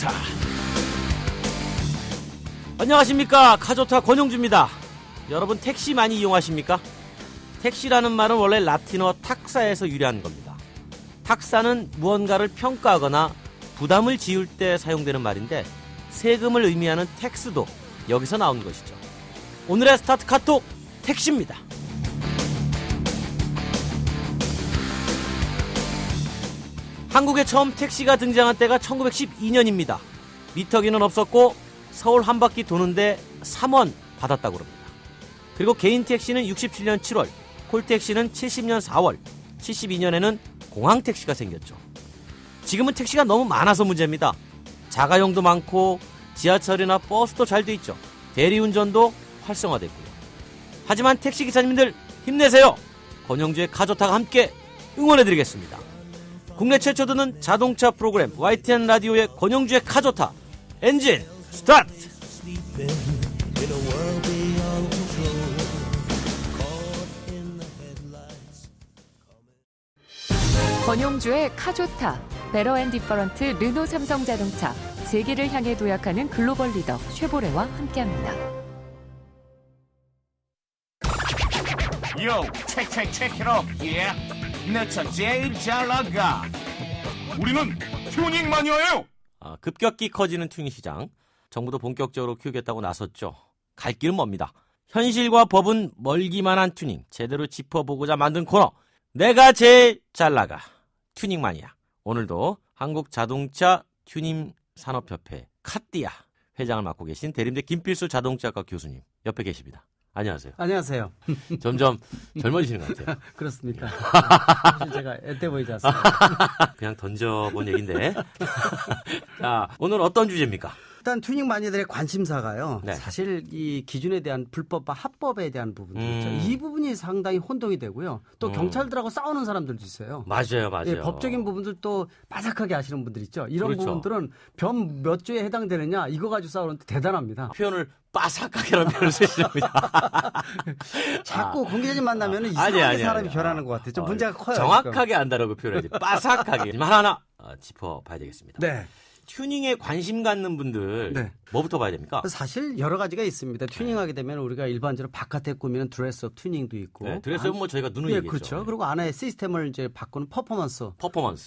카조타. 안녕하십니까. 카조타 권용주입니다. 여러분 택시 많이 이용하십니까? 택시라는 말은 원래 라틴어 탁사에서 유래한 겁니다. 탁사는 무언가를 평가하거나 부담을 지을 때 사용되는 말인데 세금을 의미하는 텍스도 여기서 나온 것이죠. 오늘의 스타트 카톡 택시입니다. 한국에 처음 택시가 등장한 때가 1912년입니다. 미터기는 없었고 서울 한 바퀴 도는데 3원 받았다고 합니다. 그리고 개인 택시는 67년 7월, 콜택시는 70년 4월, 72년에는 공항택시가 생겼죠. 지금은 택시가 너무 많아서 문제입니다. 자가용도 많고 지하철이나 버스도 잘 돼 있죠. 대리운전도 활성화됐고요. 하지만 택시기사님들 힘내세요. 권영주의 카조타가 함께 응원해드리겠습니다. 국내 최초 듣는 자동차 프로그램 YTN 라디오의 권영주의 카조타 엔진 스타트! 권용주의 카조타, 베러 앤 디퍼런트 르노 삼성자동차, 세계를 향해 도약하는 글로벌 리더 쉐보레와 함께합니다. 요, 체크로, 예. 내 차 제일 잘 나가. 우리는 튜닝 마니아예요. 급격히 커지는 튜닝 시장. 정부도 본격적으로 키우겠다고 나섰죠. 갈 길은 멉니다. 현실과 법은 멀기만 한 튜닝 제대로 짚어보고자 만든 코너. 내가 제일 잘 나가. 튜닝 마니아. 오늘도 한국자동차 튜닝 산업협회 카띠아 회장을 맡고 계신 대림대 김필수 자동차학과 교수님 옆에 계십니다. 안녕하세요. 안녕하세요. 점점 젊어지시는 것 같아요. 그렇습니까? 사실 제가 앳돼 보이지 않습니다. 그냥 던져본 얘기인데. 자, 오늘 어떤 주제입니까? 일단 튜닝 마니아들의 관심사가요. 네. 사실 이 기준에 대한 불법과 합법에 대한 부분들 있죠. 이 부분이 상당히 혼동이 되고요. 또 경찰들하고 싸우는 사람들도 있어요. 맞아요. 예, 법적인 부분들도 바삭하게 아시는 분들 있죠. 이런 그렇죠. 부분들은 변 몇 조에 해당되느냐 이거 가지고 싸우는데 대단합니다. 표현을 빠삭하게라는 표현을 쓰시랍니다. 자꾸 공개적인 만나면 이상하게 사람이 변하는 것 같아요. 좀 문제가 커요. 정확하게 지금. 안다라고 표현해야지. 빠삭하게. 하나하나 짚어봐야 되겠습니다. 네. 튜닝에 관심 갖는 분들 네. 뭐부터 봐야 됩니까? 사실 여러 가지가 있습니다. 튜닝하게 되면 우리가 일반적으로 바깥에 꾸미는 드레스업 튜닝도 있고. 네, 드레스업은 뭐 저희가 눈으로 얘기했죠. 그렇죠. 그리고 안에 시스템을 이제 바꾸는 퍼포먼스.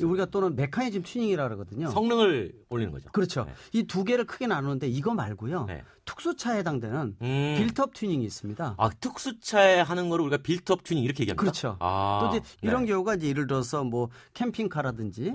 우리가 또는 메커니즘 튜닝이라 그러거든요. 성능을 올리는 거죠. 그렇죠. 네. 이 두 개를 크게 나누는데 이거 말고요. 네. 특수차에 해당되는 빌트업 튜닝이 있습니다. 특수차에 하는 거를 우리가 빌트업 튜닝 이렇게 얘기합니다. 그렇죠. 또 이제 이런 경우가 이제 예를 들어서 뭐 캠핑카라든지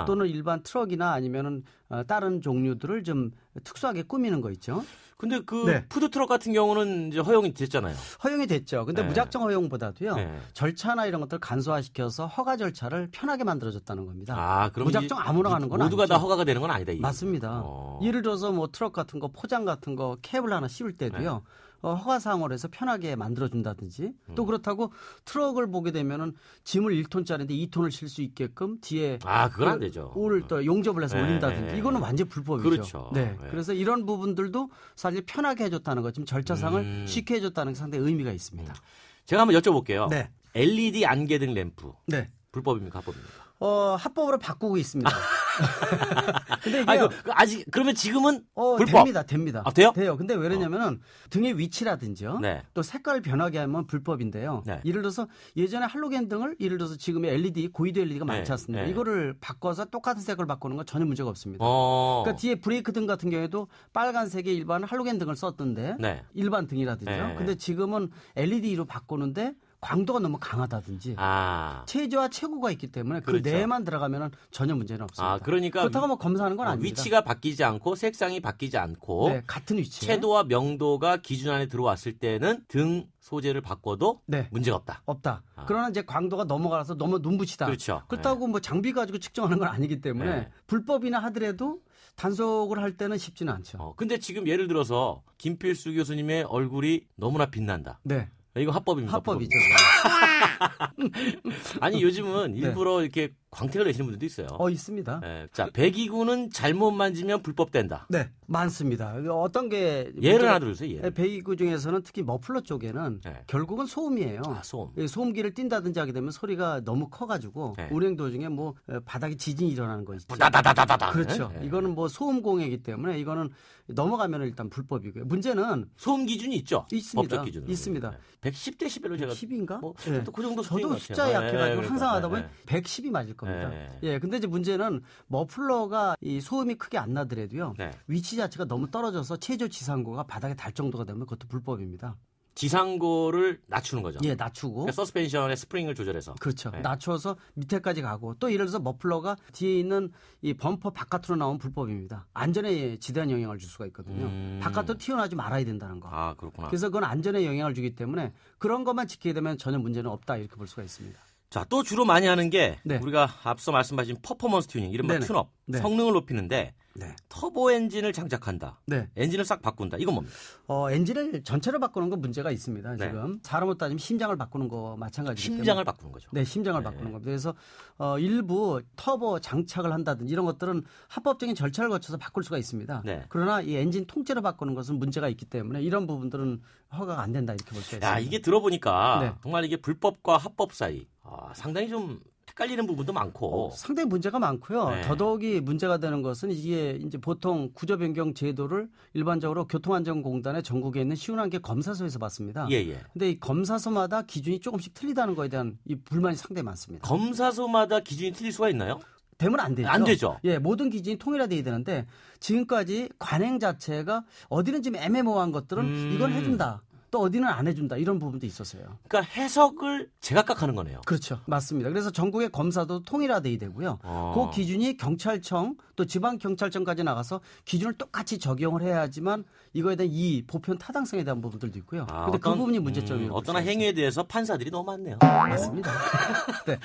또는 일반 트럭이나 아니면은 다른 종류들을 좀 특수하게 꾸미는 거 있죠. 근데 푸드트럭 같은 경우는 이제 허용이 됐잖아요. 허용이 됐죠. 근데 네. 무작정 허용보다도요. 네. 절차나 이런 것들 간소화시켜서 허가 절차를 편하게 만들어줬다는 겁니다. 그럼 무작정 아무나 가는 건 모두가 아니죠. 다 허가가 되는 건 아니다. 이게. 맞습니다. 예를 들어서 뭐 트럭 같은 거, 포장 같은 거, 캡을 하나 씌울 때도요. 허가 사항으로 해서 편하게 만들어준다든지 또 그렇다고 트럭을 보게 되면은 짐을 1톤짜리인데 2톤을 실 수 있게끔 뒤에 그건 안 되죠. 오를 또 용접을 해서 올린다든지 이거는 완전 불법이죠. 그렇죠. 네. 그래서 이런 부분들도 사실 편하게 해줬다는 것, 지금 절차상을 쉽게 해줬다는 게 상당히 의미가 있습니다. 제가 한번 여쭤볼게요. 네. LED 안개등 램프. 네. 불법입니까? 합법입니까? 합법으로 바꾸고 있습니다. 근데 이게 아직 그러면 지금은 불법. 됩니다. 돼요? 돼요. 근데 왜냐면은 등의 위치라든지요. 네. 또 색깔 변하게 하면 불법인데요. 네. 예를 들어서 예전에 할로겐 등을 예를 들어서 지금의 LED 고위도 LED가 많지 않습니까? 이거를 바꿔서 똑같은 색을 바꾸는 건 전혀 문제가 없습니다. 그러니까 뒤에 브레이크 등 같은 경우에도 빨간색의 일반 할로겐 등을 썼던데 일반 등이라든지요. 근데 지금은 LED로 바꾸는데 광도가 너무 강하다든지 최저와 최고가 있기 때문에 그렇죠. 그 내에만 들어가면 전혀 문제는 없습니다. 그러니까 그렇다고 뭐 검사하는 건 아닙니다. 위치가 바뀌지 않고 색상이 바뀌지 않고 같은 위치 채도와 명도가 기준 안에 들어왔을 때는 등 소재를 바꿔도 문제가 없다. 그러나 이제 광도가 넘어가서 너무 눈부시다. 그렇죠. 그렇다고 뭐 장비 가지고 측정하는 건 아니기 때문에 불법이나 하더라도 단속을 할 때는 쉽지는 않죠. 근데 지금 예를 들어서 김필수 교수님의 얼굴이 너무나 빛난다. 이거 합법입니까? 합법이죠. 아니 요즘은 일부러 이렇게 광택을 내시는 분들도 있어요. 있습니다. 네. 자, 배기구는 잘못 만지면 불법된다. 네, 많습니다. 어떤 게 예를 하나 들어주세요. 예를. 배기구 중에서는 특히 머플러 쪽에는 네. 결국은 소음이에요. 소음. 소음기를 띈다든지 하게 되면 소리가 너무 커가지고 네. 운행 도중에 뭐 바닥에 지진이 일어나는 거 있죠. 다다다다다다. 그렇죠. 네. 이거는 뭐 소음 공해이기 때문에 이거는 넘어가면 일단 불법이고요. 문제는 소음 기준이 있죠. 있습니다. 법적 기준으로. 있습니다. 110데시벨로 제가 10인가? 뭐, 네. 그 정도 저도 숫자에 약해가지고 항상 하다 보니 110이 맞을 겁니다. 예, 근데 이제 문제는 머플러가 이 소음이 크게 안 나더라도요. 네. 위치 자체가 너무 떨어져서 최저 지상고가 바닥에 달 정도가 되면 그것도 불법입니다. 지상고를 낮추는 거죠. 예, 낮추고. 그러니까 서스펜션의 스프링을 조절해서. 그렇죠. 네. 낮춰서 밑에까지 가고 또 예를 들어서 머플러가 뒤에 있는 이 범퍼 바깥으로 나오면 불법입니다. 안전에 지대한 영향을 줄 수가 있거든요. 바깥으로 튀어나오지 말아야 된다는 거. 아, 그렇구나. 그래서 그건 안전에 영향을 주기 때문에 그런 것만 지키게 되면 전혀 문제는 없다 이렇게 볼 수가 있습니다. 자, 또 주로 많이 하는 게 네. 우리가 앞서 말씀하신 퍼포먼스 튜닝, 이른바 네네. 튠업, 네. 성능을 높이는데 네. 터보 엔진을 장착한다. 네. 엔진을 싹 바꾼다. 이건 뭡니까? 엔진을 전체로 바꾸는 건 문제가 있습니다. 네. 지금 사람으로 따지면 심장을 바꾸는 거 마찬가지이기 때문에. 심장을 바꾸는 거죠. 네, 심장을 네. 바꾸는 겁니다. 그래서 일부 터보 장착을 한다든지 이런 것들은 합법적인 절차를 거쳐서 바꿀 수가 있습니다. 네. 그러나 이 엔진 통째로 바꾸는 것은 문제가 있기 때문에 이런 부분들은 허가가 안 된다 이렇게 볼 수가 있습니다. 야, 이게 들어보니까 네. 정말 이게 불법과 합법 사이 상당히 좀 헷갈리는 부분도 많고. 상당히 문제가 많고요. 네. 더더욱이 문제가 되는 것은 이게 이제 보통 구조 변경 제도를 일반적으로 교통안전공단의 전국에 있는 시운항계 검사소에서 받습니다. 예, 예. 근데 이 검사소마다 기준이 조금씩 틀리다는 거에 대한 이 불만이 상당히 많습니다. 검사소마다 기준이 틀릴 수가 있나요? 되면 안 되죠. 안 되죠. 예, 모든 기준이 통일화돼야 되는데 지금까지 관행 자체가 어디는 좀 애매모호한 것들은 이건 해준다. 또 어디는 안 해준다. 이런 부분도 있었어요. 그러니까 해석을 제각각 하는 거네요. 그렇죠. 맞습니다. 그래서 전국의 검사도 통일화돼야 되고요. 그 기준이 경찰청 또 지방경찰청까지 나가서 기준을 똑같이 적용을 해야지만 이거에 대한 이 보편 타당성에 대한 부분들도 있고요. 근데 그 부분이 문제점이에요. 어떤 행위에 대해서 판사들이 너무 많네요. 맞습니다. 네.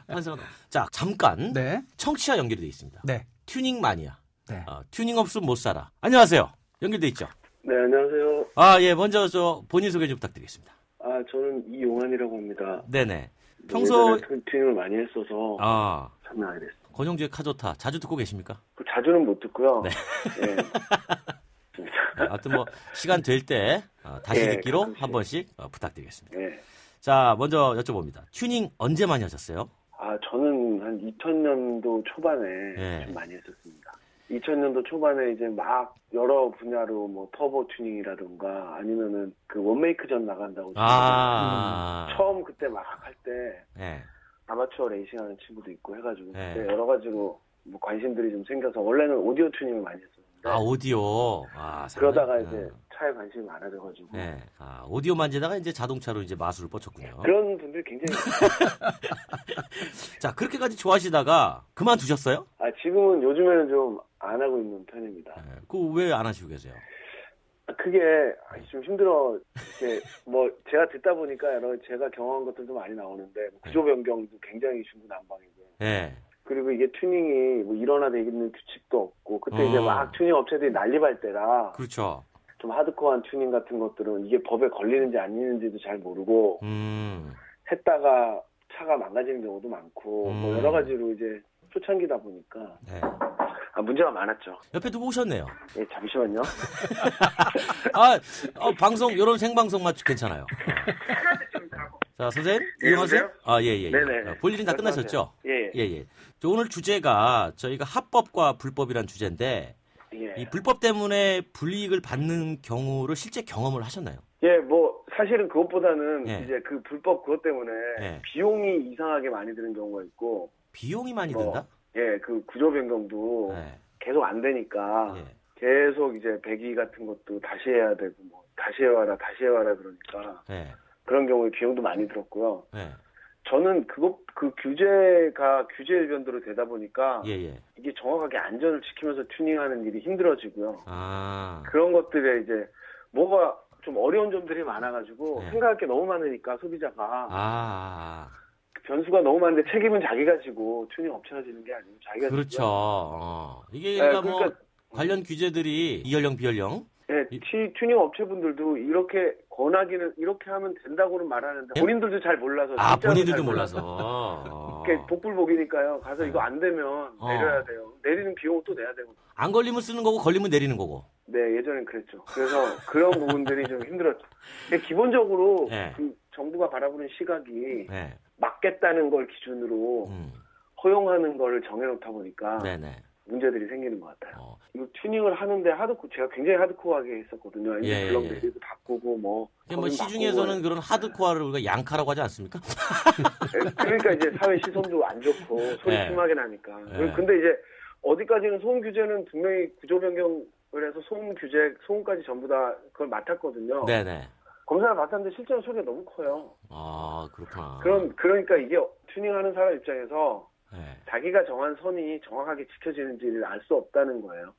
판사가 자, 잠깐 네. 청취와 연결이 돼 있습니다. 네. 튜닝 마니아. 네. 튜닝 없으면 못 살아. 안녕하세요. 연결돼 있죠? 네, 안녕하세요. 예, 먼저 본인 소개 좀 부탁드리겠습니다. 저는 이용환이라고 합니다. 네네. 평소 튜닝을 많이 했어서 참여하게 됐어요. 권영주의 카조타 자주 듣고 계십니까? 자주는 못 듣고요. 네. 네. 하여튼 뭐 시간 될 때 다시 네, 듣기로 가끔씩. 한 번씩 부탁드리겠습니다. 네. 자, 먼저 여쭤봅니다. 튜닝 언제 많이 하셨어요? 저는 한 2000년도 초반에 네. 좀 많이 했었습니다. 2000년도 초반에 이제 막 여러 분야로 뭐 터보 튜닝이라든가 아니면은 그 원메이크전 나간다고. 처음 그때 막 할 때 네. 아마추어 레이싱 하는 친구도 있고 해가지고 네. 그때 여러 가지로 뭐 관심들이 좀 생겨서 원래는 오디오 튜닝을 많이 했었는데. 오디오. 그러다가 이제 차에 관심이 많아져가지고. 네. 오디오 만지다가 이제 자동차로 이제 마술을 뻗쳤군요. 그런 분들 굉장히. 자, 그렇게까지 좋아하시다가 그만두셨어요? 지금은 요즘에는 좀 안 하고 있는 편입니다. 네. 그거 왜 안 하시고 계세요? 그게 좀 힘들어. 이렇게 뭐 제가 듣다 보니까 제가 경험한 것들도 많이 나오는데 구조 변경도 굉장히 중구난방이고. 네. 그리고 이게 튜닝이 뭐 일어나돼 있는 규칙도 없고 그때 이제 막 튜닝 업체들이 난립할 때라. 그렇죠. 좀 하드코어한 튜닝 같은 것들은 이게 법에 걸리는지 아니는지도 잘 모르고 했다가 차가 망가지는 경우도 많고 뭐 여러 가지로 이제 초창기다 보니까 네. 문제가 많았죠. 옆에 두고 오셨네요. 네, 잠시만요. 방송 이런 생방송만 괜찮아요. 자, 선생님 이용하세요? 예. 네네. 볼 일은 다 끝나셨죠? 예. 저 오늘 주제가 저희가 합법과 불법이란 주제인데 이 불법 때문에 불이익을 받는 경우를 실제 경험을 하셨나요? 예, 뭐 사실은 그것보다는 예. 이제 그 불법 그것 때문에 예. 비용이 이상하게 많이 드는 경우가 있고. 비용이 많이 든다? 예, 그 구조 변경도 계속 안 되니까 계속 이제 배기 같은 것도 다시 해야 되고 뭐 다시 해와라 그러니까 그런 경우에 비용도 많이 들었고요. 저는 그 규제가 규제 일변도로 되다 보니까 이게 정확하게 안전을 지키면서 튜닝하는 일이 힘들어지고요. 그런 것들에 이제 뭐가 좀 어려운 점들이 많아가지고 생각할 게 너무 많으니까 소비자가 변수가 너무 많은데 책임은 자기가 지고 튜닝 업체가 지는 게 아니고 자기가 그렇죠. 이게 그러니까 뭐 관련 규제들이 이연령 비연령. 네, 튜닝 업체분들도 이렇게 권하기는 이렇게 하면 된다고는 말하는데 본인들도 잘 몰라서. 본인들도 몰라서. 이렇게 복불복이니까요. 가서 이거 안 되면 내려야 돼요. 내리는 비용을 또 내야 되고. 안 걸리면 쓰는 거고 걸리면 내리는 거고. 네, 예전엔 그랬죠. 그래서 그런 부분들이 좀 힘들었죠. 기본적으로 그 정부가 바라보는 시각이 막겠다는 걸 기준으로 허용하는 걸 정해놓다 보니까 문제들이 생기는 것 같아요. 이거 튜닝을 하는데 제가 굉장히 하드코어하게 했었거든요. 블럭 내리고 바꾸고 뭐 시중에서는 그런 하드코어를 우리가 양카라고 하지 않습니까? 그러니까 이제 사회 시선도 안 좋고 소리 심하게 나니까. 근데 이제 어디까지는 소음 규제는 분명히 구조 변경을 해서 소음 규제, 소음까지 전부 다 그걸 맡았거든요. 네네. 검사를 맡았는데 실제로 소리가 너무 커요. 아, 그렇구나. 그러니까 이게 튜닝하는 사람 입장에서 자기가 정한 선이 정확하게 지켜지는지를 알 수 없다는 거예요.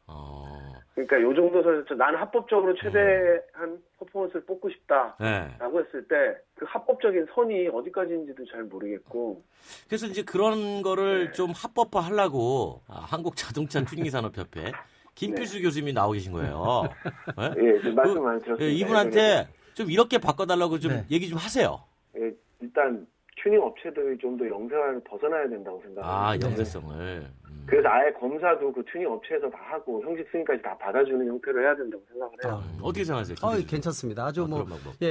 그러니까 요 정도 선에서 나는 합법적으로 최대한 퍼포먼스를 뽑고 싶다라고 했을 때 그 합법적인 선이 어디까지인지도 잘 모르겠고. 그래서 이제 그런 거를 좀 합법화하려고 한국자동차 튜닝산업협회 김필수 교수님이 나오고 계신 거예요. 네, 말씀 많이 들었습니다. 이분한테 좀 이렇게 바꿔달라고 좀 얘기 좀 하세요. 일단 튜닝 업체들이 좀 더 영세화를 벗어나야 된다고 생각합니다. 영세성을. 그래서 아예 검사도 그 튜닝 업체에서 다 하고 형식 승인까지 다 받아주는 형태로 해야 된다고 생각을 해요. 어떻게 생각하세요? 괜찮습니다. 아주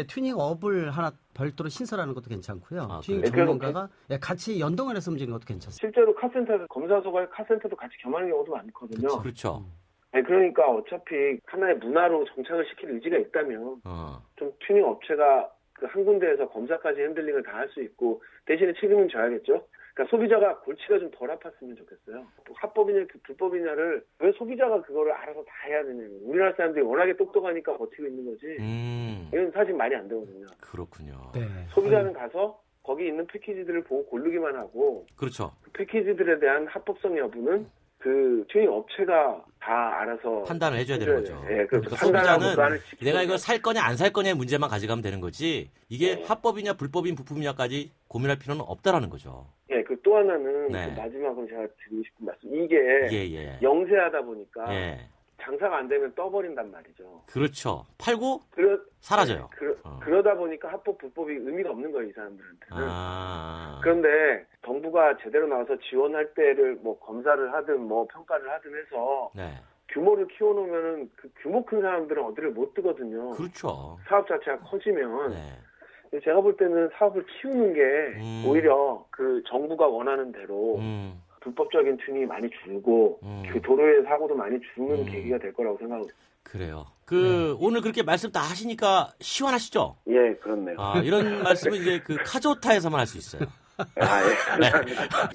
튜닝업을 하나 별도로 신설하는 것도 괜찮고요. 튜닝 전문가가 같이 연동을 해서 움직이는 것도 괜찮습니다. 실제로 카센터에서 검사소가 카센터도 같이 겸하는 경우도 많거든요. 그렇죠. 그러니까 어차피 하나의 문화로 정착을 시킬 의지가 있다면 좀 튜닝 업체가 그 한 군데에서 검사까지 핸들링을 다 할 수 있고 대신에 책임은 져야겠죠. 그러니까 소비자가 골치가 좀 덜 아팠으면 좋겠어요. 합법이냐 불법이냐를 왜 소비자가 그거를 알아서 다 해야 되냐면 우리나라 사람들이 워낙에 똑똑하니까 버티고 있는 거지. 이건 사실 말이 안 되거든요. 그렇군요. 소비자는 가서 거기 있는 패키지들을 보고 고르기만 하고. 그렇죠. 그 패키지들에 대한 합법성 여부는 그 튜닝 업체가 다 알아서 판단을 해줘야 되는 거죠. 그러니까 소비자는 내가 이걸 살 거냐 안 살 거냐의 문제만 가져가면 되는 거지 이게 합법이냐 불법인 부품이냐까지 고민할 필요는 없다라는 거죠. 그 또 하나는 그 마지막으로 제가 드리고 싶은 말씀. 이게 영세하다 보니까 장사가 안 되면 떠버린단 말이죠. 그렇죠. 팔고 사라져요. 그러다 보니까 합법 불법이 의미가 없는 거예요, 이 사람들한테는. 그런데 정부가 제대로 나와서 지원할 때를 뭐 검사를 하든 뭐 평가를 하든 해서 규모를 키워놓으면은 그 규모 큰 사람들은 어디를 못 뜨거든요. 그렇죠. 사업 자체가 커지면. 제가 볼 때는 사업을 키우는 게 오히려 그 정부가 원하는 대로 불법적인 튜닝이 많이 줄고 그 도로의 사고도 많이 줄는 계기가 될 거라고 생각합니다. 그래요. 오늘 그렇게 말씀 다 하시니까 시원하시죠? 예, 그렇네요. 이런 말씀은 이제 그 카조타에서만 할 수 있어요.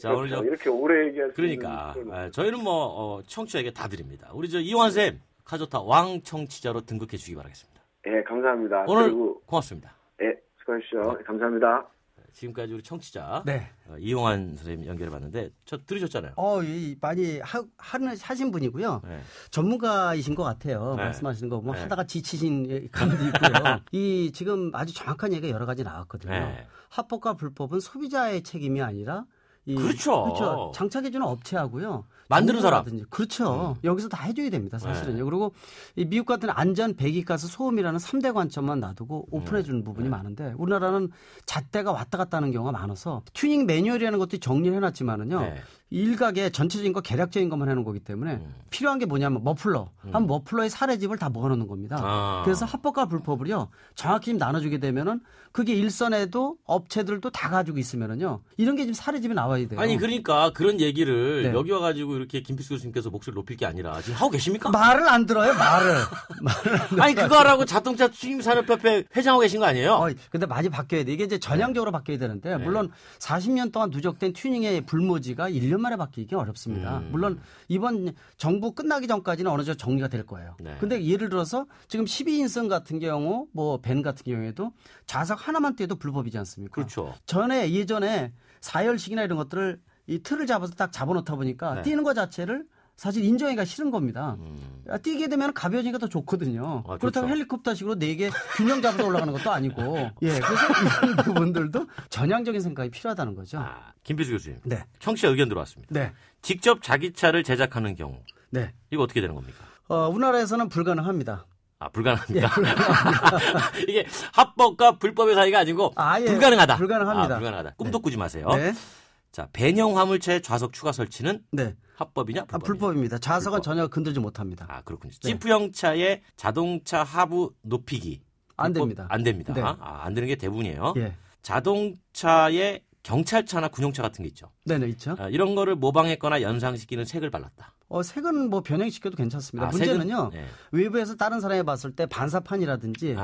자, 오늘 이렇게 오래 얘기할 그러니까 저희는 청취자에게 다 드립니다. 우리 이용환 쌤 카조타 왕 청취자로 등극해 주시기 바라겠습니다. 예, 감사합니다. 오늘 고맙습니다. 예, 수고하십시오. 감사합니다. 지금까지 우리 청취자 이용환 선생님 연결해봤는데 저 들으셨잖아요. 많이 하신 분이고요. 전문가이신 것 같아요. 말씀하시는 거 보면 하다가 지치신 감도 있고요. 지금 아주 정확한 얘기가 여러 가지 나왔거든요. 합법과 불법은 소비자의 책임이 아니라 그렇죠. 장착해주는 업체하고요. 만드는 사람. 그렇죠. 여기서 다 해줘야 됩니다. 사실은요. 그리고 이 미국 같은 안전, 배기가스, 소음이라는 3대 관점만 놔두고 오픈해주는 부분이 많은데 우리나라는 잣대가 왔다 갔다 하는 경우가 많아서 튜닝 매뉴얼이라는 것도 정리를 해놨지만은요. 일각의 전체적인 거 계략적인 것만 해놓은 거기 때문에 필요한 게 뭐냐면 머플러. 한 머플러의 사례집을 다 모아놓는 겁니다. 그래서 합법과 불법을요. 정확히 좀 나눠주게 되면은 그게 일선에도 업체들도 다 가지고 있으면은요. 이런 게 지금 사례집이 나와야 돼요. 아니 그러니까 그런 얘기를 여기 와가지고 이렇게 김필수 교수님께서 목소리 높일 게 아니라 지금 하고 계십니까? 말을 안 들어요. 말을 아니 그거 하라고 자동차 튜닝산업협회 회장하고 계신 거 아니에요? 근데 많이 바뀌어야 돼. 이게 이제 전향적으로 바뀌어야 되는데 물론 40년 동안 누적된 튜닝의 불모지가 1년 만에 바뀌기 어렵습니다. 물론 이번 정부 끝나기 전까지는 어느 정도 정리가 될 거예요. 근데 예를 들어서 지금 12인승 같은 경우 벤 같은 경우에도 좌석 하나만 떼도 불법이지 않습니까? 그렇죠. 예전에 4열식이나 이런 것들을 이 틀을 잡아서 딱 잡아놓다 보니까 뛰는 것 자체를 사실 인정하기가 싫은 겁니다. 뛰게 되면 가벼워지니까 더 좋거든요. 그렇다고 헬리콥터식으로 4개 균형 잡아서 올라가는 것도 아니고. 그래서 이런 부분들도 전향적인 생각이 필요하다는 거죠. 김필수 교수님. 청취자 의견 들어왔습니다. 직접 자기 차를 제작하는 경우. 이거 어떻게 되는 겁니까? 우리나라에서는 불가능합니다. 불가능합니다. 이게 합법과 불법의 사이가 아니고 불가능하다. 불가능합니다. 불가능하다. 꿈도 꾸지 마세요. 자, 배영 화물차의 좌석 추가 설치는 네. 합법이냐? 불법입니다. 좌석은 불법. 전혀 건들지 못합니다. 아, 그렇군요. 지프형 차의 자동차 하부 높이기. 안 됩니다. 안 됩니다. 네. 안 되는 게 대부분이에요. 예. 자동차의 경찰차나 군용차 같은 게 있죠. 네네, 있죠. 이런 거를 모방했거나 연상시키는 색을 발랐다. 색은 뭐 변형시켜도 괜찮습니다. 문제는요. 네. 외부에서 다른 사람이 봤을 때 반사판이라든지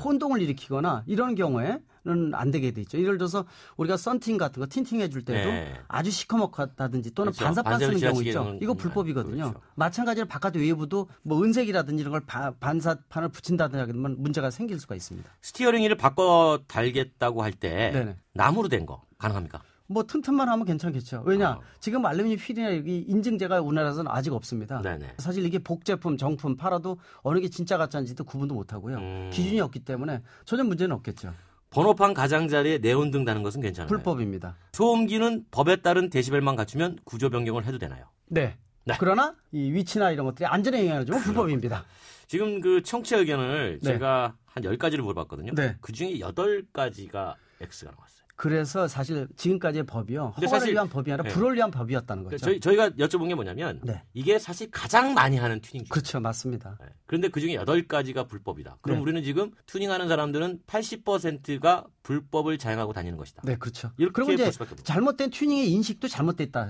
혼동을 일으키거나 이런 경우에는 안 되게 돼 있죠. 예를 들어서 우리가 썬팅 같은 거 틴팅 해줄 때도 아주 시커멓다든지 또는 그렇죠. 반사판 쓰는 경우 있죠. 이거 불법이거든요. 그렇죠. 마찬가지로 바깥 외부도 뭐 은색이라든지 이런 걸 반사판을 붙인다든지 하면 문제가 생길 수가 있습니다. 스티어링 휠을 바꿔 달겠다고 할 때 나무로 된 거 가능합니까? 뭐 튼튼만 하면 괜찮겠죠. 왜냐 지금 알루미늄 휠이나 여기 인증제가 우리나라에서는 아직 없습니다. 네네. 사실 이게 복제품, 정품 팔아도 어느 게 진짜 가짜인지도 구분도 못하고요. 기준이 없기 때문에 전혀 문제는 없겠죠. 번호판 가장자리에 네온등 다는 것은 괜찮아요? 불법입니다. 소음기는 법에 따른 데시벨만 갖추면 구조 변경을 해도 되나요? 네. 그러나 이 위치나 이런 것들이 안전에 영향을 주면 불법입니다. 지금 그 청취자 의견을 제가 한 10가지를 물어봤거든요. 그중에 8가지가 X가 나왔어요. 그래서 사실 지금까지의 법이요. 허가를 위한 법이 아니라 불을 위한 법이었다는 거죠. 저희가 여쭤본 게 뭐냐면 이게 사실 가장 많이 하는 튜닝 중이에요. 그렇죠. 맞습니다. 그런데 그중에 8가지가 불법이다. 그럼 우리는 지금 튜닝하는 사람들은 80%가 불법을 자행하고 다니는 것이다. 네, 그렇죠. 그리고 이제 잘못된 튜닝의 인식도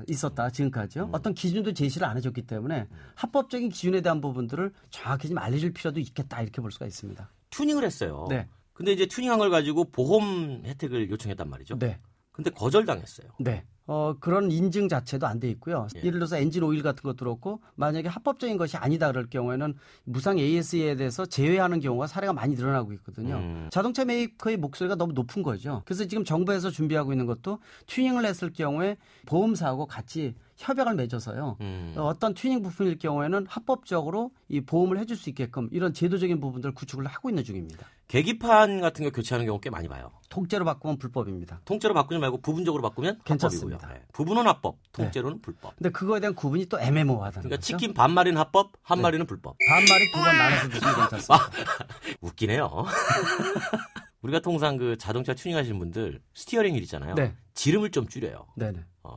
있었다. 지금까지요. 어떤 기준도 제시를 안 해줬기 때문에 합법적인 기준에 대한 부분들을 정확히 좀 알려줄 필요도 있겠다. 이렇게 볼 수가 있습니다. 튜닝을 했어요. 근데 이제 튜닝한 걸 가지고 보험 혜택을 요청했단 말이죠. 근데 거절당했어요. 그런 인증 자체도 안 돼 있고요. 예를 들어서 엔진 오일 같은 것도 그렇고 만약에 합법적인 것이 아니다 그럴 경우에는 무상 AS에 대해서 제외하는 경우가 사례가 많이 늘어나고 있거든요. 자동차 메이커의 목소리가 너무 높은 거죠. 그래서 지금 정부에서 준비하고 있는 것도 튜닝을 했을 경우에 보험사하고 같이 협약을 맺어서요. 어떤 튜닝 부품일 경우에는 합법적으로 이 보험을 해줄 수 있게끔 이런 제도적인 부분들을 구축을 하고 있는 중입니다. 계기판 같은 거 교체하는 경우 꽤 많이 봐요. 통째로 바꾸면 불법입니다. 통째로 바꾸지 말고 부분적으로 바꾸면 괜찮습니다. 합법이고요. 부분은 합법, 통째로는 불법. 근데 그거에 대한 구분이 또 애매모호하다는 그러니까 거죠. 치킨 반마리는 합법, 한 마리는 불법. 반마리 두 번 나눠서 드시면 괜찮습니다. 웃기네요. 우리가 통상 그 자동차 튜닝하시는 분들 스티어링 휠 있잖아요. 지름을 좀 줄여요.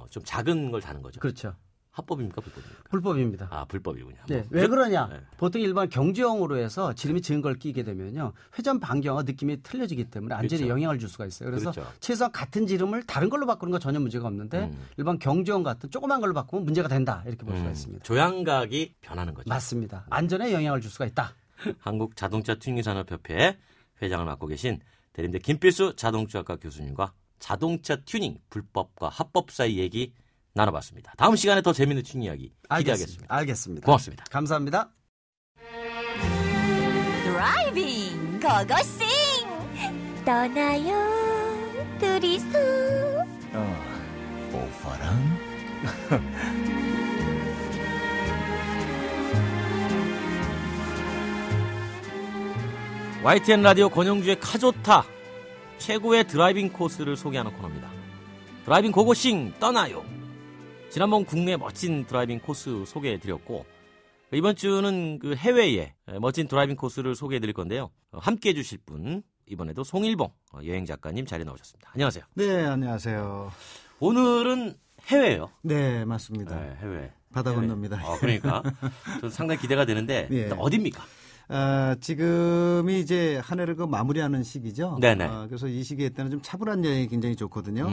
좀 작은 걸 다는 거죠. 그렇죠. 합법입니까, 불법입니까? 불법입니다. 불법이군요. 왜 그러냐? 보통 일반 경주형으로 해서 지름이 적은 걸 끼게 되면요. 회전 반경과 느낌이 틀려지기 때문에 안전에 영향을 줄 수가 있어요. 그래서 최소한 같은 지름을 다른 걸로 바꾸는 건 전혀 문제가 없는데 일반 경주형 같은 조그만 걸로 바꾸면 문제가 된다. 이렇게 볼 수가 있습니다. 조향각이 변하는 거죠. 맞습니다. 안전에 영향을 줄 수가 있다. 한국 자동차 튜닝산업협회 회장을 맡고 계신 대림대 김필수 자동차학과 교수님과 자동차 튜닝 불법과 합법 사이 얘기 나눠봤습니다. 다음 시간에 더 재미있는 튜닝 이야기 기대하겠습니다. 알겠습니다. 고맙습니다. 감사합니다. 드라이빙 고고싱 떠나요 둘이서 오빠랑 YTN 라디오 권영주의 카조타 최고의 드라이빙 코스를 소개하는 코너입니다. 드라이빙 고고싱 떠나요. 지난번 국내 멋진 드라이빙 코스 소개해드렸고 이번 주는 그 해외의 멋진 드라이빙 코스를 소개해드릴 건데요. 함께해 주실 분 이번에도 송일봉 여행작가님 자리에 나오셨습니다. 안녕하세요. 네, 안녕하세요. 오늘은 해외예요. 네, 맞습니다. 네, 해외. 바다 건너입니다. 그러니까 저 상당히 기대가 되는데 어디입니까? 지금이 이제 한 해를 마무리하는 시기죠. 네네. 그래서 이 시기에 때는 좀 차분한 여행이 굉장히 좋거든요.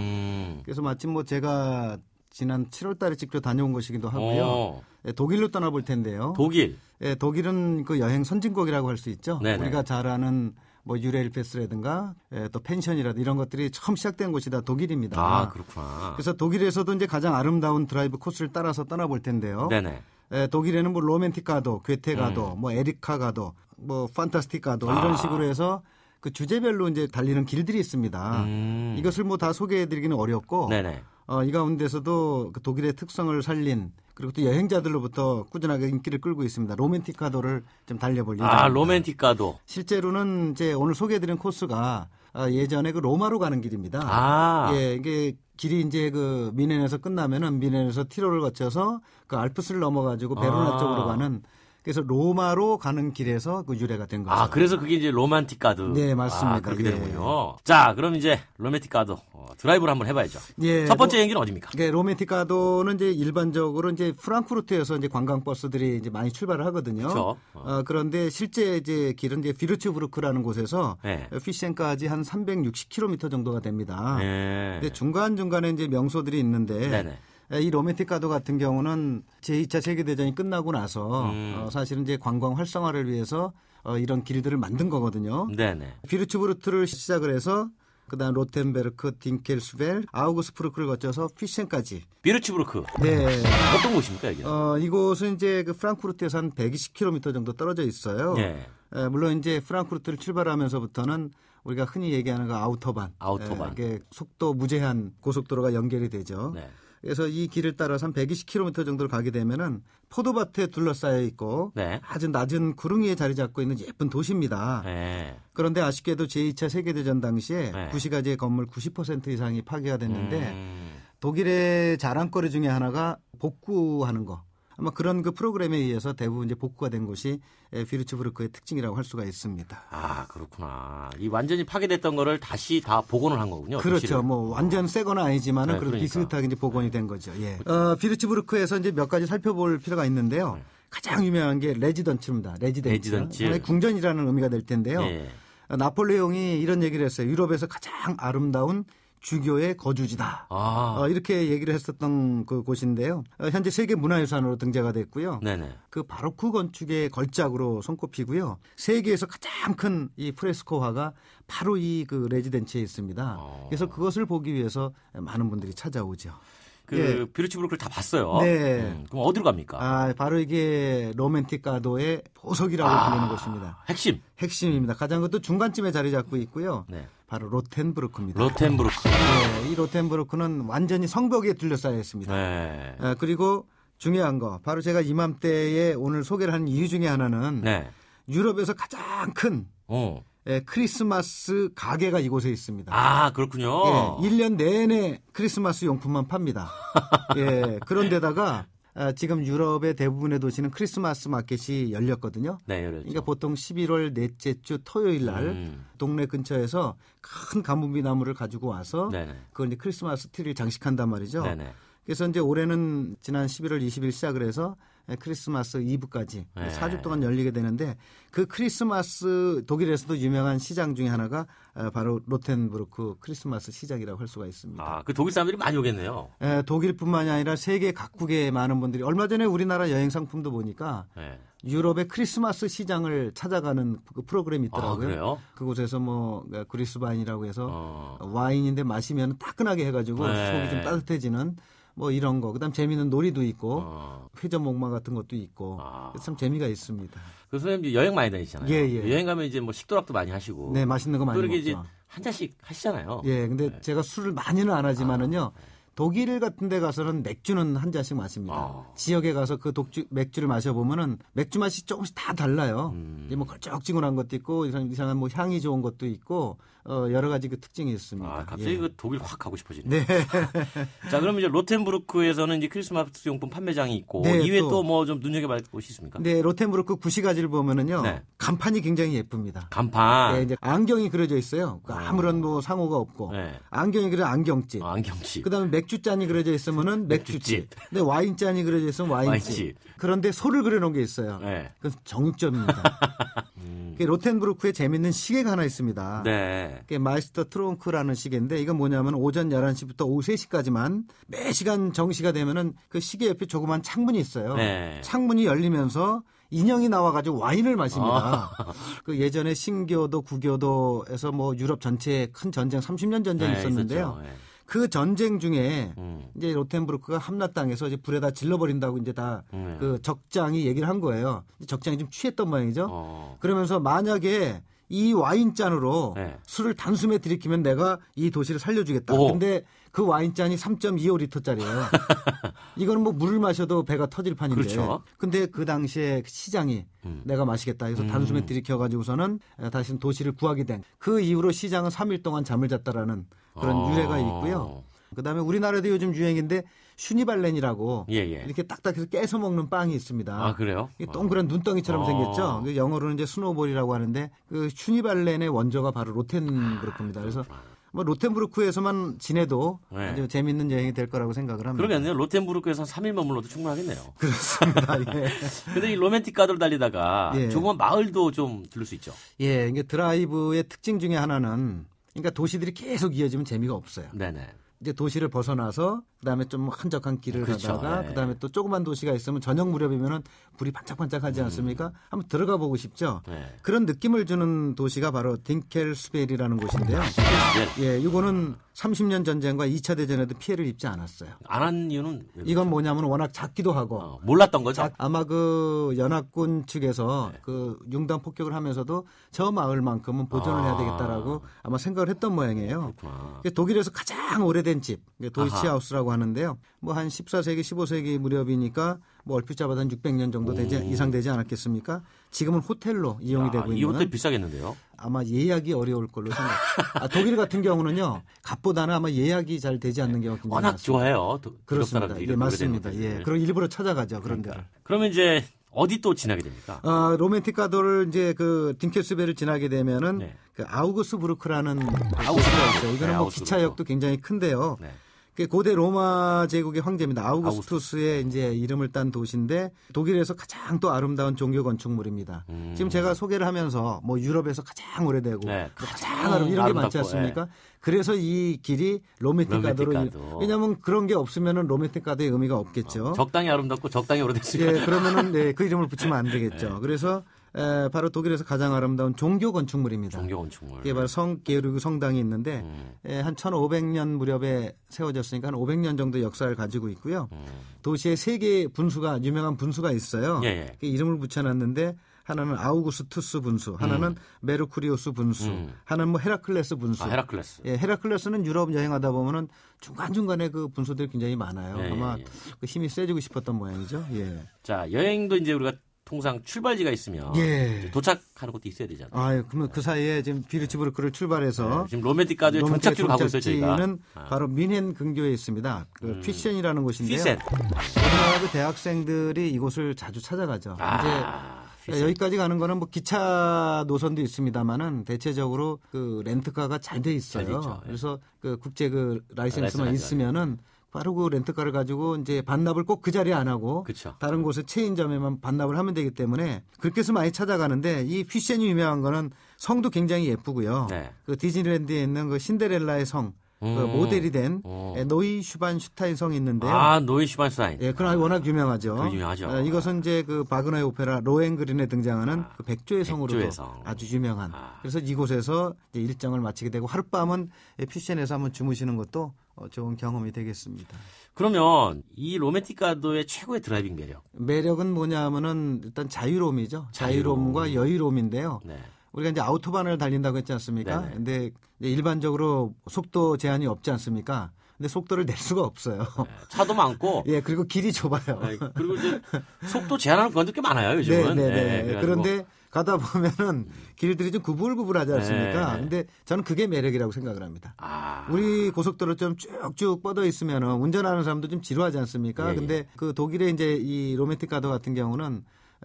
그래서 마침 제가 지난 7월 달에 직접 다녀온 것이기도 하고요. 독일로 떠나볼 텐데요. 독일? 독일은 그 여행 선진국이라고 할 수 있죠. 네네. 우리가 잘 아는 유레일 패스라든가 또 펜션이라든가 이런 것들이 처음 시작된 곳이다 독일입니다. 그렇구나. 그래서 독일에서도 이제 가장 아름다운 드라이브 코스를 따라서 떠나볼 텐데요. 네네. 독일에는 로맨틱가도, 괴테가도, 에리카가도, 판타스틱가도 이런 식으로 해서 그 주제별로 이제 달리는 길들이 있습니다. 이것을 다 소개해드리기는 어렵고, 네네. 이 가운데서도 그 독일의 특성을 살린 그리고 또 여행자들로부터 꾸준하게 인기를 끌고 있습니다. 로맨틱가도를 좀 달려볼 예정입니다. 로맨틱가도. 실제로는 이제 오늘 소개해드린 코스가 예전에 그 로마로 가는 길입니다. 이게 길이 이제 그 미넨에서 끝나면은 미넨에서 티로를 거쳐서 그 알프스를 넘어가지고 베로나 쪽으로 가는 그래서 로마로 가는 길에서 그 유래가 된 거죠. 아, 그래서 그게 이제 로맨틱 가드. 네, 맞습니다. 아, 그렇게 되는군요. 자, 그럼 이제 로맨틱 가드 드라이브를 한번 해봐야죠. 예, 첫 번째 여행지는 어디입니까? 네, 로맨틱 가드는 이제 일반적으로 이제 프랑크푸르트에서 이제 관광 버스들이 이제 많이 출발을 하거든요. 그렇죠. 그런데 실제 이제 길은 이제 비르츠부르크라는 곳에서 네. 피셴까지 한 360km 정도가 됩니다. 네. 근데 중간중간에 이제 명소들이 있는데 네네. 이 로맨틱 가드 같은 경우는 제2차 세계대전이 끝나고 나서 사실은 이제 관광 활성화를 위해서 이런 길들을 만든 거거든요. 네네. 비르츠부르트를 시작을 해서 그다음 로텐베르크, 딩켈스벨, 아우그스부르크를 거쳐서 피셴까지. 비르츠부르크. 네. 어떤 곳입니까, 여기는? 이곳은 이제 그 프랑크푸르트에서 한 120km 정도 떨어져 있어요. 네. 물론 이제 프랑크푸르트를 출발하면서부터는 우리가 흔히 얘기하는 그 아우토반. 이게 속도 무제한 고속도로가 연결이 되죠. 네. 그래서 이 길을 따라서 한 120km 정도를 가게 되면은 포도밭에 둘러싸여 있고 네. 아주 낮은 구릉 위에 자리 잡고 있는 예쁜 도시입니다. 네. 그런데 아쉽게도 제2차 세계대전 당시에 네. 구시가지의 건물 90% 이상이 파괴가 됐는데 독일의 자랑거리 중에 하나가 복구하는 거. 아마 그런 그 프로그램에 의해서 대부분 이제 복구가 된 곳이 비르츠부르크의 특징이라고 할 수가 있습니다. 아, 그렇구나. 이 완전히 파괴됐던 거를 다시 다 복원을 한 거군요. 그렇죠. 도시를. 뭐 완전 새 건 아니지만은 네, 그래도 그러니까. 비슷하게 이제 복원이 된 거죠. 예. 비르츠부르크에서 이제 몇 가지 살펴볼 필요가 있는데요. 가장 유명한 게 레지던츠입니다. 레지던츠. 하나의 궁전이라는 의미가 될 텐데요. 예. 나폴레옹이 이런 얘기를 했어요. 유럽에서 가장 아름다운 주교의 거주지다. 이렇게 얘기를 했었던 그 곳인데요. 현재 세계 문화유산으로 등재가 됐고요. 네네. 그 바로크 건축의 걸작으로 손꼽히고요. 세계에서 가장 큰 이 프레스코화가 바로 이 그 레지던츠에 있습니다. 그래서 그것을 보기 위해서 많은 분들이 찾아오죠. 비르츠부르크를 다 봤어요. 네. 그럼 어디로 갑니까? 바로 이게 로맨틱 가도의 보석이라고 불리는 곳입니다. 핵심입니다. 가장 그것도 중간쯤에 자리 잡고 있고요. 네. 바로 로텐부르크입니다. 로텐부르크. 네, 이 로텐부르크는 완전히 성벽에 둘러싸여 있습니다. 네. 그리고 중요한 거 바로 제가 이맘때에 오늘 소개를 하는 이유 중에 하나는 네. 유럽에서 가장 큰 크리스마스 가게가 이곳에 있습니다. 아, 그렇군요. 1년 내내 크리스마스 용품만 팝니다. 그런데다가 지금 유럽의 대부분의 도시는 크리스마스 마켓이 열렸거든요. 네, 열렸죠. 그러니까 보통 11월 넷째 주 토요일 날 동네 근처에서 큰 가뭄비 나무를 가지고 와서 그걸 이제 크리스마스 트리를 장식한단 말이죠. 네네. 그래서 이제 올해는 지난 11월 20일 시작을 해서 크리스마스 이브까지 4주 동안 열리게 되는데 그 크리스마스 독일에서도 유명한 시장 중에 하나가 바로 로텐부르크 크리스마스 시장이라고 할 수가 있습니다. 아, 그 독일 사람들이 많이 오겠네요. 독일뿐만이 아니라 세계 각국의 많은 분들이 얼마 전에 우리나라 여행 상품도 보니까 유럽의 크리스마스 시장을 찾아가는 그 프로그램이 있더라고요. 아, 그래요? 그곳에서 뭐 그리스바인이라고 해서 와인인데 마시면 따끈하게 해가지고 속이 좀 따뜻해지는 뭐 이런 거. 그다음 재미있는 놀이도 있고 회전 목마 같은 것도 있고 참 재미가 있습니다. 그 선생님 여행 많이 다니시잖아요. 예. 여행 가면 이제 뭐 식도락도 많이 하시고. 네, 맛있는 거 많이 먹죠. 또 이렇게 이제 한 잔씩 하시잖아요. 예, 근데 제가 술을 많이는 안 하지만은요. 독일 같은 데 가서는 맥주는 한 잔씩 마십니다. 지역에 가서 그 맥주를 마셔보면은 맥주 맛이 조금씩 다 달라요. 뭐 걸쭉지근한 것도 있고 이상한 뭐 향이 좋은 것도 있고 여러 가지 그 특징이 있습니다. 갑자기 그 독일 확 가고 싶어지네요. 네. 자, 그럼 이제 로텐부르크에서는 이제 크리스마스 용품 판매장이 있고 이외에 또 뭐 좀 눈여겨볼 곳이 있습니까? 네, 로텐부르크 구시가지를 보면은요. 간판이 굉장히 예쁩니다. 간판. 네, 이제 안경이 그려져 있어요. 아무런 뭐 상호가 없고. 안경이 그려 안경집. 안경집. 그다음에 맥주잔이 그려져 있으면은 맥주집. 근데 와인잔이 그려져 있으면 와인집. 그런데 소를 그려놓은 게 있어요. 그건 정육점입니다. 로텐부르크에 재밌는 시계가 하나 있습니다. 그게 마이스터 트롱크라는 시계인데 이건 뭐냐면 오전 11시부터 오후 3시까지만 매 시간 정시가 되면은 그 시계 옆에 조그만 창문이 있어요. 창문이 열리면서 인형이 나와가지고 와인을 마십니다. 그 예전에 신교도 구교도에서 뭐 유럽 전체에 큰 전쟁 30년 전쟁이 있었는데요. 그 전쟁 중에 이제 로텐부르크가 함락당해서 이제 불에다 질러버린다고 이제 다 그 적장이 얘기를 한 거예요. 적장이 좀 취했던 모양이죠. 그러면서 만약에 이 와인잔으로 술을 단숨에 들이키면 내가 이 도시를 살려주겠다. 근데 그 와인잔이 3.25리터짜리예요. 이거는 뭐 물을 마셔도 배가 터질 판인데. 그렇죠. 근데 그 당시에 시장이 내가 마시겠다 해서 단숨에 들이켜가지고서는 다시는 도시를 구하게 된. 그 이후로 시장은 3일 동안 잠을 잤다라는 그런 유래가 있고요. 그다음에 우리나라도 요즘 유행인데 슈니발렌이라고 예. 이렇게 딱딱해서 깨서 먹는 빵이 있습니다. 아, 그래요? 이게 동그란 눈덩이처럼 생겼죠. 영어로는 이제 스노볼이라고 하는데 그 슈니발렌의 원조가 바로 로텐브루크입니다. 그래서 뭐 로텐브루크에서만 지내도 아주 재밌는 여행이 될 거라고 생각을 합니다. 그러겠네요. 로텐브루크에서 3일 머물러도 충분하겠네요. 그렇습니다. 예. 근데 이 로맨틱 가도를 달리다가 조그만 마을도 좀 들을 수 있죠. 예, 이게 드라이브의 특징 중에 하나는 그러니까 도시들이 계속 이어지면 재미가 없어요. 네네. 이제 도시를 벗어나서 그다음에 좀 한적한 길을 가다가 그다음에 또 조그만 도시가 있으면 저녁 무렵이면은 불이 반짝반짝하지 않습니까? 한번 들어가 보고 싶죠. 그런 느낌을 주는 도시가 바로 딩켈스벨이라는 곳인데요. 예, 이거는 30년 전쟁과 2차 대전에도 피해를 입지 않았어요. 안 한 이유는 이건 뭐냐면 워낙 작기도 하고 몰랐던 거죠. 아마 그 연합군 측에서 그 융단 폭격을 하면서도 저 마을만큼은 보존을 해야 되겠다라고 아마 생각을 했던 모양이에요. 독일에서 가장 오래된 집 도이치하우스라고 하는데요. 뭐 한 14세기, 15세기 무렵이니까 뭐 얼핏 잡아도 한 600년 정도 이상 되지 않았겠습니까? 지금은 호텔로 이용이 되고 있는. 이 호텔 비싸겠는데요? 아마 예약이 어려울 걸로 생각. 독일 같은 경우는요. 값보다는 아마 예약이 잘 되지 않는 경우가 굉장히 워낙 많습니다. 좋아해요. 그렇습니다. 예, 맞습니다. 예. 그럼 일부러 찾아가죠. 그런 데를. 그러면 이제 어디 또 지나게 됩니까? 로맨틱 가도를 이제 그 딩켈스벨을 지나게 되면은 그 아우구스부르크라는 곳이 있어요. 이거는 뭐 기차역도 굉장히 큰데요. 고대 로마 제국의 황제입니다. 아우구스투스의 이제 이름을 딴 도시인데 독일에서 가장 또 아름다운 종교 건축물입니다. 지금 제가 소개를 하면서 뭐 유럽에서 가장 오래되고 가장 아름다운 이런 게 많지 않습니까? 그래서 이 길이 로맨틱 가도로 왜냐하면 그런 게 없으면은 로맨틱 가도의 의미가 없겠죠. 적당히 아름답고 적당히 오래됐으니까. 예, 그러면은 그 이름을 붙이면 안 되겠죠. 그래서 바로 독일에서 가장 아름다운 종교 건축물입니다. 종교 건축물. 이게 바로 게르그 성당이 있는데 한 1500년 무렵에 세워졌으니까 한 500년 정도 역사를 가지고 있고요. 도시에 3개의 분수가 유명한 분수가 있어요. 그 이름을 붙여놨는데 하나는 아우구스투스 분수, 하나는 메르쿠리우스 분수, 하나는 뭐 헤라클레스 분수. 헤라클레스. 예, 헤라클레스는 유럽 여행하다 보면은 중간중간에 그 분수들이 굉장히 많아요. 아마 그 힘이 세지고 싶었던 모양이죠. 예. 자, 여행도 이제 우리가 통상 출발지가 있으면 도착하는 것도 있어야 되잖아요. 그러면 그 사이에 지금 비르츠부르크를 출발해서 지금 로맨틱 가도의 종착지로 가고 있어요, 저희가. 바로 뮌헨 근교에 있습니다. 그 휘센이라는 곳인데요. 우리나라 그 대학생들이 이곳을 자주 찾아가죠. 이제 여기까지 가는 거는 뭐 기차 노선도 있습니다만은 대체적으로 그 렌트카가 잘 돼 있어요. 그래서 그 국제 그 라이센스만 있으면은 바로 그 렌트카를 가지고 이제 반납을 꼭 그 자리에 안 하고 다른 곳에 체인점에만 반납을 하면 되기 때문에 그렇게 해서 많이 찾아가는데 이 휘센이 유명한 거는 성도 굉장히 예쁘고요. 그 디즈니랜드에 있는 그 신데렐라의 성 그 모델이 된 노이 슈반슈타인 성이 있는데요. 노이 슈반슈타인. 예, 그건 워낙 유명하죠. 유명하죠. 이것은 이제 그 바그너의 오페라 로헨그린에 등장하는 그 백조의 성으로도 아주 유명한. 그래서 이곳에서 이제 일정을 마치게 되고 하룻밤은 퓨센에서 한번 주무시는 것도 좋은 경험이 되겠습니다. 그러면 이 로맨틱 가도의 최고의 드라이빙 매력은 뭐냐면은 일단 자유로움이죠. 자유로움과 여유로움인데요. 우리가 이제 아우토반을 달린다고 했지 않습니까? 근데 일반적으로 속도 제한이 없지 않습니까? 근데 속도를 낼 수가 없어요. 차도 많고. 예, 그리고 길이 좁아요. 그리고 이제 속도 제한하는 구간도 꽤 많아요, 요즘은. 그런데 가다 보면은 길들이 좀 구불구불하지 않습니까? 근데 저는 그게 매력이라고 생각을 합니다. 우리 고속도로 좀 쭉쭉 뻗어 있으면은 운전하는 사람도 좀 지루하지 않습니까? 근데 그 독일의 이제 이 로맨틱 가도 같은 경우는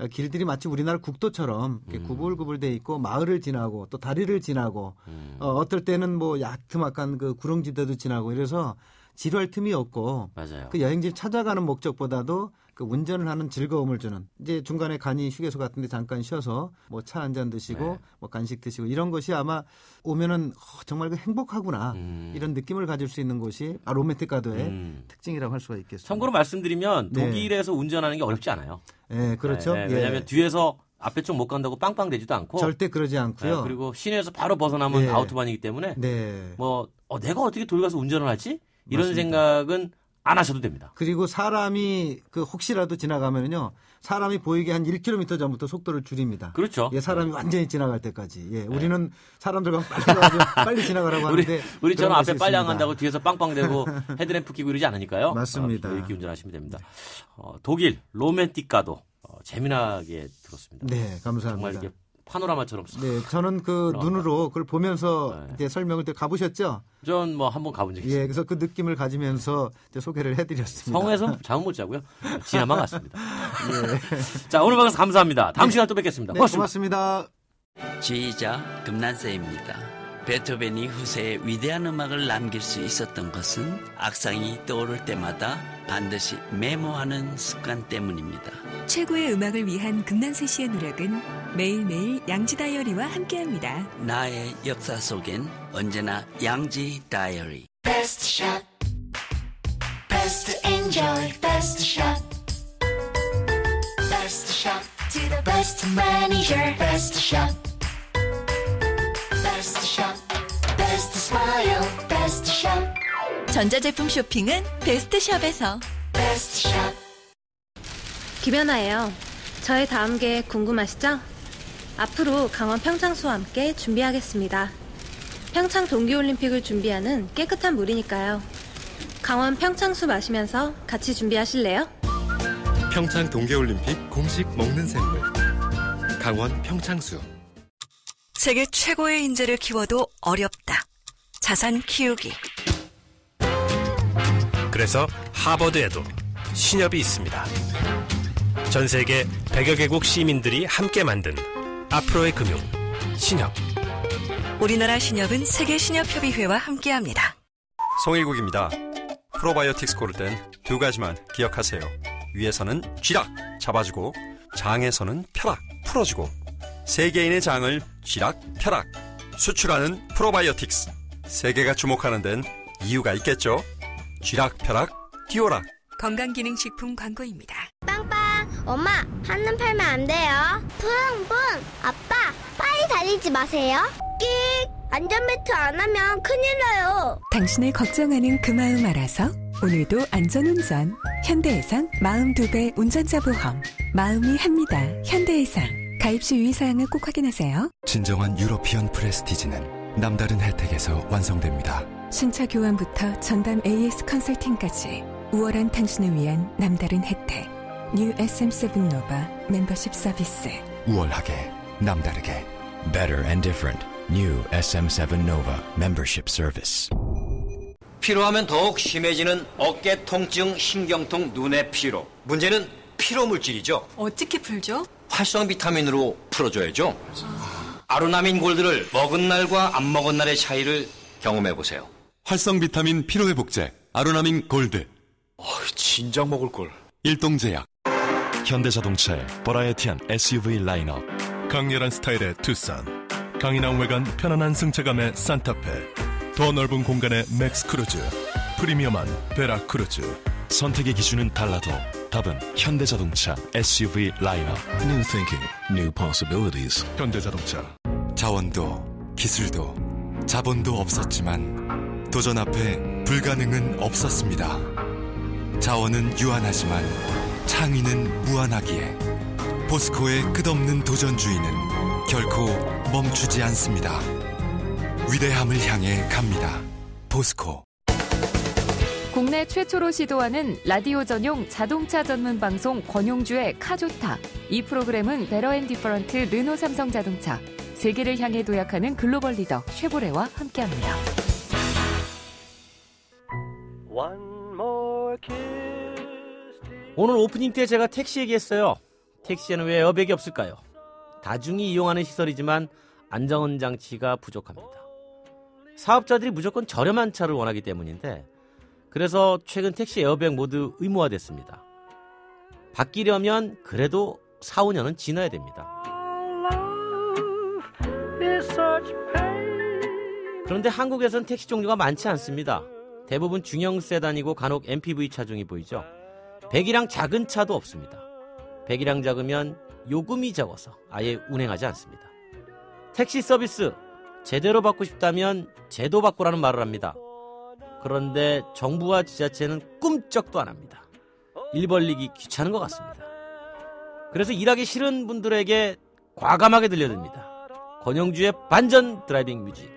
길들이 마치 우리나라 국도처럼 이렇게 구불구불 돼 있고 마을을 지나고 또 다리를 지나고 어떨 때는 뭐 야트막한 그 구릉지대도 지나고 이래서 지루할 틈이 없고 그 여행지 찾아가는 목적보다도 그 운전을 하는 즐거움을 주는 이제 중간에 간이 휴게소 같은 데 잠깐 쉬어서 뭐 차 한 잔 드시고 뭐 간식 드시고 이런 것이 아마 오면은 정말 그 행복하구나 이런 느낌을 가질 수 있는 곳이 로맨틱 가도의 특징이라고 할 수가 있겠습니다. 참고로 말씀드리면 독일에서 운전하는 게 어렵지 않아요. 네, 그렇죠. 왜냐하면 뒤에서 앞에 쪽 못 간다고 빵빵대지도 않고 절대 그러지 않고요. 그리고 시내에서 바로 벗어나면 아우토반이기 때문에 뭐 내가 어떻게 돌아가서 운전을 하지? 이런 맞습니다. 생각은 안 하셔도 됩니다. 그리고 사람이 그 혹시라도 지나가면요. 사람이 보이게 한 1km 전부터 속도를 줄입니다. 그렇죠. 예, 사람이 완전히 지나갈 때까지. 예, 우리는 사람들과 빨리 지나가라고 하는데 우리처럼 앞에 빨리 안 간다고 뒤에서 빵빵대고 헤드램프 끼고 이러지 않으니까요. 맞습니다. 이렇게 운전하시면 됩니다. 독일 로맨틱 가도 재미나게 들었습니다. 네, 감사합니다. 정말 이렇게 파노라마처럼. 네, 저는 그 눈으로 그걸 보면서 이제 설명을 때 가보셨죠? 전 뭐 한번 가본 적이 있어요. 예, 그래서 그 느낌을 가지면서 이제 소개를 해드렸습니다. 성에서 잠 못 자고요. 지나만 갔습니다. 예. 자, 오늘 방송 감사합니다. 다음 시간에 또 뵙겠습니다. 네, 고맙습니다. 지휘자 금난세입니다. 베토벤이 후세에 위대한 음악을 남길 수 있었던 것은 악상이 떠오를 때마다 반드시 메모하는 습관 때문입니다. 최고의 음악을 위한 금난세 씨의 노력은 매일매일 양지 다이어리와 함께합니다. 나의 역사 속엔 언제나 양지 다이어리. Best shot, best enjoy, best shot, best shot to the best manager, best shot, best shot, best smile, best shot. 전자제품 쇼핑은 베스트숍에서. Best shot. 김연아예요. 저의 다음 계획 궁금하시죠? 앞으로 강원 평창수와 함께 준비하겠습니다. 평창 동계올림픽을 준비하는 깨끗한 물이니까요. 강원 평창수 마시면서 같이 준비하실래요? 평창 동계올림픽 공식 먹는 샘물 강원 평창수. 세계 최고의 인재를 키워도 어렵다. 자산 키우기. 그래서 하버드에도 신협이 있습니다. 전 세계 100여 개국 시민들이 함께 만든 앞으로의 금융, 신협. 우리나라 신협은 세계신협협의회와 함께합니다. 송일국입니다. 프로바이오틱스 고를 땐 두 가지만 기억하세요. 위에서는 쥐락, 잡아주고 장에서는 펴락, 풀어주고 세계인의 장을 쥐락, 펴락 수출하는 프로바이오틱스. 세계가 주목하는 데는 이유가 있겠죠. 쥐락, 펴락, 띄워락. 건강기능식품 광고입니다. 빵빵, 엄마, 한눈 팔면 안 돼요. 붕붕, 아빠, 빨리 달리지 마세요. 끽, 안전벨트 안 하면 큰일 나요. 당신을 걱정하는 그 마음 알아서 오늘도 안전운전. 현대해상 마음 2배 운전자 보험. 마음이 합니다. 현대해상. 가입 시 유의사항을 꼭 확인하세요. 진정한 유러피언 프레스티지는 남다른 혜택에서 완성됩니다. 신차 교환부터 전담 AS 컨설팅까지 우월한 당신을 위한 남다른 혜택. New SM7 Nova 멤버십 서비스. 우월하게, 남다르게. Better and different. New SM7 Nova Membership Service. 피로하면 더욱 심해지는 어깨 통증, 신경통, 눈의 피로. 문제는 피로 물질이죠. 어떻게 풀죠? 활성 비타민으로 풀어줘야죠. 아로나민 골드를 먹은 날과 안 먹은 날의 차이를 경험해보세요. 활성 비타민 피로회복제 아로나민 골드. 진작 먹을걸. 일동제약. 현대자동차의 버라이어티한 SUV 라인업. 강렬한 스타일의 투싼, 강인한 외관, 편안한 승차감의 산타페, 더 넓은 공간의 맥스 크루즈, 프리미엄한 베라 크루즈. 선택의 기준은 달라도 답은 현대자동차 SUV 라인업. New thinking, new possibilities. 현대자동차. 자원도, 기술도, 자본도 없었지만 도전 앞에 불가능은 없었습니다. 자원은 유한하지만 창의는 무한하기에 포스코의 끝없는 도전주의는 결코 멈추지 않습니다. 위대함을 향해 갑니다. 포스코. 국내 최초로 시도하는 라디오 전용 자동차 전문 방송 권용주의 카좋다. 이 프로그램은 베러앤디퍼런트 르노 삼성 자동차, 세계를 향해 도약하는 글로벌 리더 쉐보레와 함께합니다. 오늘 오프닝 때 제가 택시 얘기했어요. 택시에는 왜 에어백이 없을까요? 다중이 이용하는 시설이지만 안전장치가 부족합니다. 사업자들이 무조건 저렴한 차를 원하기 때문인데, 그래서 최근 택시 에어백 모두 의무화됐습니다. 바뀌려면 그래도 4, 5년은 지나야 됩니다. 그런데 한국에선 택시 종류가 많지 않습니다. 대부분 중형 세단이고 간혹 MPV 차종이 보이죠. 배기량 작은 차도 없습니다. 배기량 작으면 요금이 적어서 아예 운행하지 않습니다. 택시 서비스 제대로 받고 싶다면 제도 바꾸라는 말을 합니다. 그런데 정부와 지자체는 꿈쩍도 안 합니다. 일 벌리기 귀찮은 것 같습니다. 그래서 일하기 싫은 분들에게 과감하게 들려듭니다. 권영주의 반전 드라이빙 뮤직.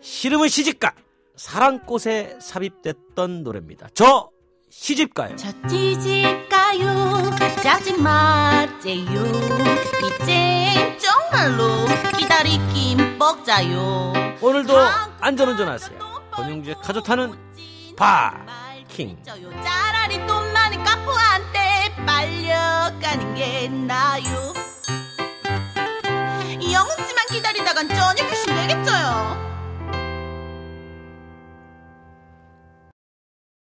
싫으면 시집가. 사랑꽃에 삽입됐던 노래입니다. 저 시집가요. 저 시집가요. 짜증 마세요. 이젠 정말로 먹자요. 오늘도 안전운전하세요. 권영주의 카조타는 파킹. 짜라리 돈 많은 까푸한테 빨려